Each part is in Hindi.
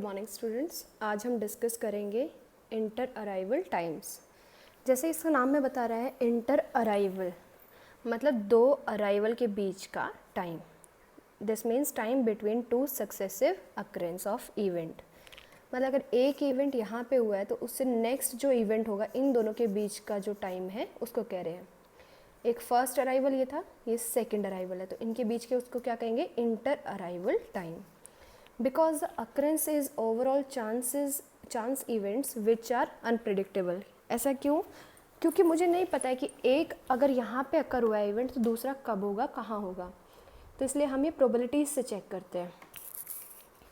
Good morning students. आज हम डिस्कस करेंगे इंटर अराइवल टाइम्स। जैसे इसका नाम में बता रहा है इंटर अराइवल मतलब दो अराइवल के बीच का time. This means time between two successive occurrence of event. मतलब अगर एक इवेंट यहाँ पे हुआ है तो उससे नेक्स्ट जो इवेंट होगा इन दोनों के बीच का जो टाइम है उसको कह रहे हैं। एक फर्स्ट अराइवल ये था, ये सेकेंड अराइवल है, तो इनके बीच के उसको क्या कहेंगे? Inter arrival time. Because the occurrence is overall chance events which are unpredictable। ऐसा क्यों? क्योंकि मुझे नहीं पता है कि एक अगर यहाँ पे अकर हुआ है इवेंट तो दूसरा कब होगा, कहाँ होगा, तो इसलिए हम ये प्रोबेबिलिटीज से चेक करते हैं।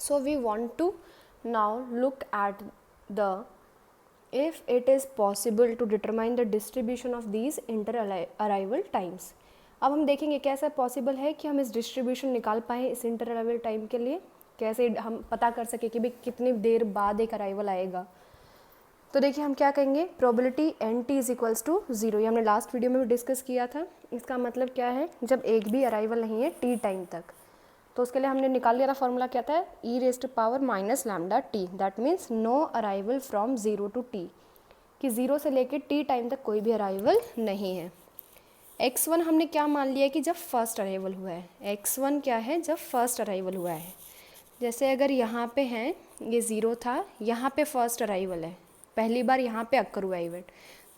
So we want to now look at the if it is possible to determine the distribution of these inter arrival times। अब हम देखेंगे कैसा पॉसिबल है कि हम इस डिस्ट्रीब्यूशन निकाल पाएँ इस इंटर अराइवल टाइम के लिए, कैसे हम पता कर सके कि भाई कितनी देर बाद एक अराइवल आएगा। तो देखिए हम क्या कहेंगे, probability n t is equals to 0। ये हमने लास्ट वीडियो में भी डिस्कस किया था। इसका मतलब क्या है, जब एक भी अराइवल नहीं है टी टाइम तक, तो उसके लिए हमने निकाल लिया था फॉर्मूला क्या था, e raise to power minus lambda t. That means no arrival from 0 to t, कि 0 से लेकर टी टाइम तक कोई भी अराइवल नहीं है। x1 हमने क्या मान लिया कि जब फर्स्ट अराइवल हुआ है। x1 क्या है, जब फर्स्ट अराइवल हुआ है। जैसे अगर यहाँ पे हैं, ये 0 था, यहाँ पे फर्स्ट अराइवल है, पहली बार यहाँ पे अक्कर हुआ इवेंट,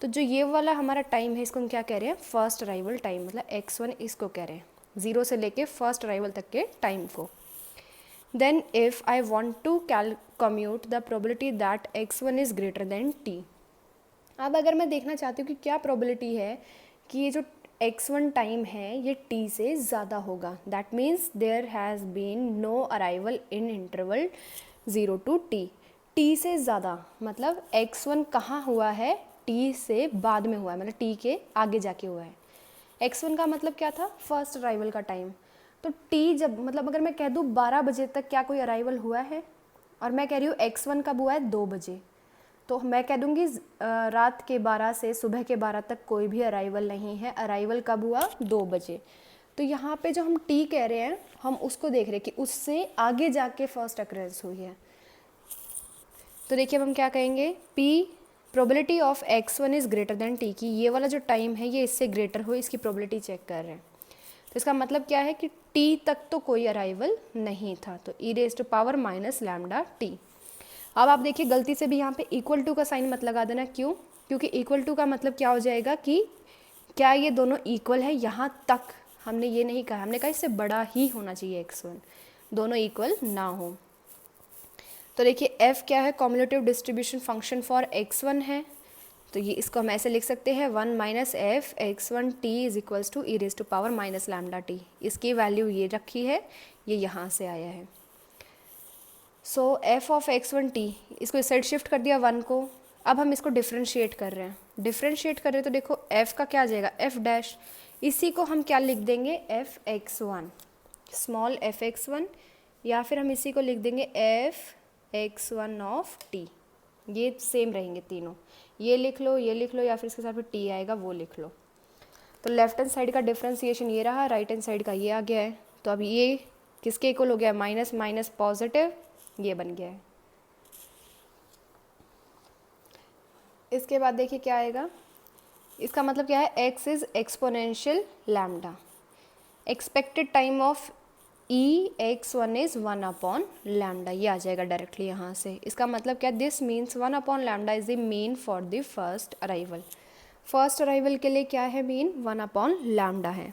तो जो ये वाला हमारा टाइम है इसको हम क्या कह रहे हैं, फर्स्ट अराइवल टाइम। मतलब x1 इसको कह रहे हैं, 0 से लेके फर्स्ट अराइवल तक के टाइम को। Then if I want to compute the probability that x1 is greater than t। अब अगर मैं देखना चाहती हूँ कि क्या प्रोबेबिलिटी है कि ये जो x1 टाइम है ये t से ज़्यादा होगा, that means there has been no arrival in interval 0 to t। t से ज़्यादा मतलब x1 कहाँ हुआ है, t से बाद में हुआ है, मतलब t के आगे जाके हुआ है। x1 का मतलब क्या था, फर्स्ट अराइवल का टाइम। तो t जब मतलब अगर मैं कह दूँ 12 बजे तक क्या कोई अराइवल हुआ है, और मैं कह रही हूँ x1 कब हुआ है, 2 बजे, तो मैं कह दूँगी रात के 12 से सुबह के 12 तक कोई भी अराइवल नहीं है। अराइवल कब हुआ, 2 बजे। तो यहाँ पे जो हम टी कह रहे हैं हम उसको देख रहे हैं कि उससे आगे जाके फर्स्ट अक्रेंस हुई है। तो देखिए अब हम क्या कहेंगे, P probability of x1 is greater then T, की ये वाला जो टाइम है ये इससे ग्रेटर हो, इसकी प्रोबेबिलिटी चेक कर रहे हैं। तो इसका मतलब क्या है कि टी तक तो कोई अराइवल नहीं था, तो e raise to power minus lambda t. अब आप देखिए गलती से भी यहाँ पे इक्वल टू का साइन मत लगा देना। क्यों? क्योंकि इक्वल टू का मतलब क्या हो जाएगा कि क्या ये दोनों इक्वल है, यहाँ तक हमने ये नहीं कहा, हमने कहा इससे बड़ा ही होना चाहिए x1, दोनों इक्वल ना हो। तो देखिए f क्या है, cumulative distribution function for x1 है, तो ये इसको हम ऐसे लिख सकते हैं 1 minus f x1 t is equals to e raise to power minus lambda t. इसकी वैल्यू ये रखी है, ये यहाँ से आया है। सो एफ ऑफ x1 t, इसको इस साइड शिफ्ट कर दिया 1 को। अब हम इसको डिफ्रेंशिएट कर रहे हैं, डिफ्रेंशिएट कर रहे हैं तो देखो f का क्या आ जाएगा, f डैश, इसी को हम क्या लिख देंगे, f x1, small f x1, या फिर हम इसी को लिख देंगे f x1 ऑफ t। ये सेम रहेंगे तीनों, ये लिख लो, ये लिख लो, या फिर इसके साथ फिर t आएगा वो लिख लो। तो लेफ्ट हैंड साइड का डिफ्रेंशिएशन ये रहा, राइट हैंड साइड का ये आ गया है। तो अब ये किसके इक्वल हो गया, माइनस माइनस पॉजिटिव, ये बन गया है। इसके बाद देखिए क्या आएगा, इसका मतलब क्या है, x is exponential lambda, expected time of E x1 is 1 upon lambda, ये आ जाएगा डायरेक्टली यहाँ से। इसका मतलब क्या, this means 1 upon lambda is the mean for the first arrival. First arrival के लिए क्या है मीन, 1 अपॉन लैम्डा है।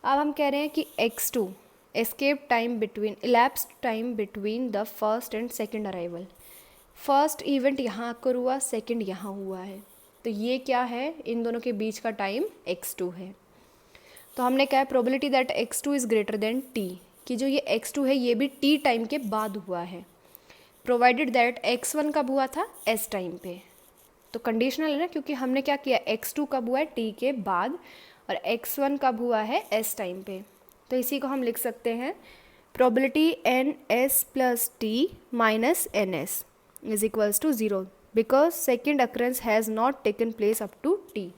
अब हम कह रहे हैं कि x2 escape time between elapsed time between the first and second arrival. First event यहाँ आकर हुआ, सेकंड यहाँ हुआ है, तो ये क्या है, इन दोनों के बीच का टाइम x2 है। तो हमने कहा probability that x2 is greater than t, कि जो ये x2 है ये भी t टाइम के बाद हुआ है, प्रोवाइडेड दैट x1 कब हुआ था, s टाइम पे। तो कंडीशनल है ना, क्योंकि हमने क्या किया, x2 कब हुआ है, t के बाद, और x1 कब हुआ है, s टाइम पे। तो इसी को हम लिख सकते हैं probability n s plus t minus n s is equals to 0 because second occurrence has not taken place up to t.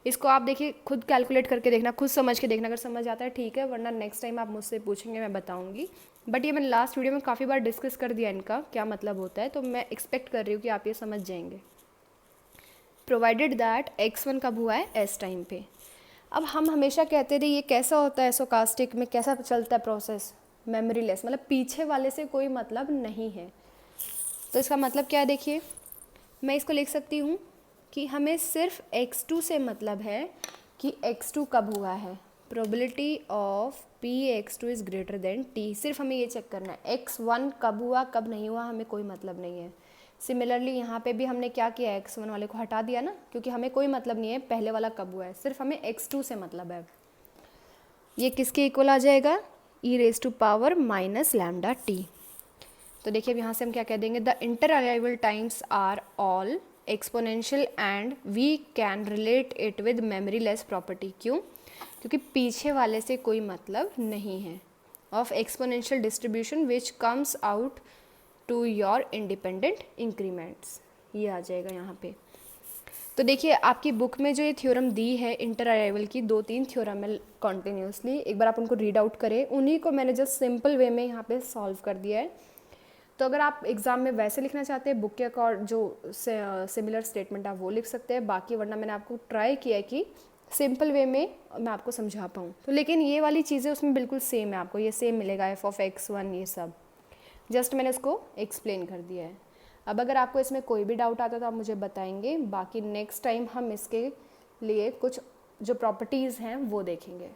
इसको आप देखिए खुद कैलकुलेट करके देखना, खुद समझ के देखना, अगर समझ आता है ठीक है, वरना नेक्स्ट टाइम आप मुझसे पूछेंगे मैं बताऊंगी बट ये मैंने लास्ट वीडियो में काफ़ी बार डिस्कस कर दिया इनका क्या मतलब होता है, तो मैं एक्सपेक्ट कर रही हूँ कि आप ये समझ जाएंगे। प्रोवाइडेड दैट x1 कब हुआ है, एस टाइम पे। अब हम हमेशा कहते थे ये कैसा होता है स्टोकास्टिक में, कैसा चलता है प्रोसेस, मेमोरी लेस, मतलब पीछे वाले से कोई मतलब नहीं है। तो इसका मतलब क्या है, देखिए मैं इसको लिख सकती हूँ कि हमें सिर्फ x2 से मतलब है कि x2 कब हुआ है। Probability of p(x2) is greater than t, सिर्फ हमें ये चेक करना है। x1 कब हुआ कब नहीं हुआ हमें कोई मतलब नहीं है। सिमिलरली यहाँ पे भी हमने क्या किया, x1 वाले को हटा दिया ना, क्योंकि हमें कोई मतलब नहीं है पहले वाला कब हुआ है, सिर्फ हमें x2 से मतलब है। ये किसके इक्वल आ जाएगा, e⁻⁻λt। तो देखिए अब यहाँ से हम क्या कह देंगे, the inter arrival times are all exponential and we can relate it with memory less property. क्यों, क्योंकि पीछे वाले से कोई मतलब नहीं है। Of exponential distribution which comes out to your independent increments, ये आ जाएगा यहाँ पे। तो देखिए आपकी बुक में जो ये थ्योरम दी है इंटर अराइवल की, 2-3 थ्योरम है कॉन्टिन्यूसली, एक बार आप उनको रीड आउट करें, उन्हीं को मैंने जस्ट सिंपल वे में यहाँ पे सॉल्व कर दिया है। तो अगर आप एग्ज़ाम में वैसे लिखना चाहते हैं बुक के अकॉर्ड जो सिमिलर स्टेटमेंट आप वो लिख सकते हैं, बाकी वरना मैंने आपको ट्राई किया है कि सिंपल वे में मैं आपको समझा पाऊँ। तो लेकिन ये वाली चीज़ें उसमें बिल्कुल सेम है, आपको ये सेम मिलेगा, f(x1) ये सब जस्ट मैंने उसको एक्सप्लेन कर दिया है। अब अगर आपको इसमें कोई भी डाउट आता है तो आप मुझे बताएंगे, बाकी नेक्स्ट टाइम हम इसके लिए कुछ जो प्रॉपर्टीज़ हैं वो देखेंगे।